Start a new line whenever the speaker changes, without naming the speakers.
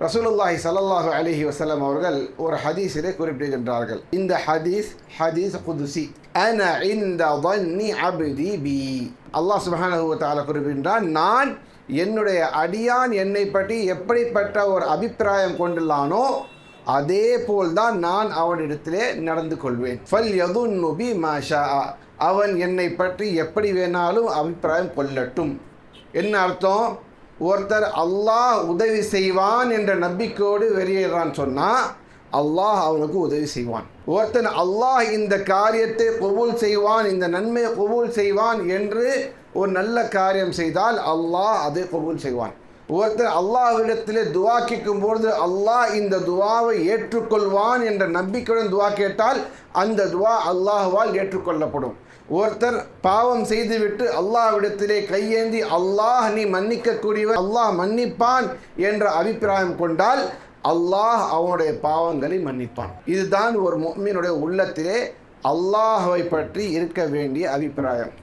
ரசூலுல்லாஹி ஸல்லல்லாஹு அலைஹி வஸல்லம் அவர்கள் ஒரு ஹதீஸிலே குறிப்பிடுகின்றார்கள். இந்த ஹதீஸ் குதுசி. அன இன்த ظنி அப்தி பி. அல்லாஹ் சுப்ஹானஹு வ தஆலா குறிப்பிடுகின்றான், நான் என்னுடைய அடியான் என்னை பற்றி எப்படிப்பட்ட ஒரு அபிப்பிராயம் கொண்டுள்ளானோ அதே போல்தான் நான் அவனிடத்திலே நடந்து கொள்வேன். ஃபல் யதுன்னு பி மா ஷாஅ. அவன் என்னை பற்றி எப்படி வேணாலும் அபிப்பிராயம் கொள்ளட்டும். என்ன அர்த்தம்? ஒருத்தர் அல்லாஹ் உதவி செய்வான் என்ற நம்பிக்கையோடு வெளியேறான் சொன்னால் அல்லாஹ் அவனுக்கு உதவி செய்வான். ஒருத்தன் அல்லாஹ் இந்த காரியத்தை கபூல் செய்வான், இந்த நன்மையை கபூல் செய்வான் என்று ஒரு நல்ல காரியம் செய்தால் அல்லாஹ் அதை கபூல் செய்வான். ஒருத்தர் அல்லாஹ்விடத்திலே துவா கேட்கும்பொழுது அல்லாஹ் இந்த துவாவை ஏற்றுக்கொள்வான் என்ற நம்பிக்கையுடன் துவா கேட்டால் அந்த துவா அல்லாஹ்வால் ஏற்றுக்கொள்ளப்படும். ஒருத்தர் பாவம் செய்துவிட்டு அல்லாஹ்விடத்திலே கையேந்தி அல்லாஹ் நீ மன்னிக்கக்கூடியவர், அல்லாஹ் மன்னிப்பான் என்ற அபிப்பிராயம் கொண்டால் அல்லாஹ் அவனுடைய பாவங்களை மன்னிப்பான். இதுதான் ஒரு முஃமினுடைய உள்ளத்திலே அல்லாஹ்வை பற்றி இருக்க வேண்டிய அபிப்பிராயம்.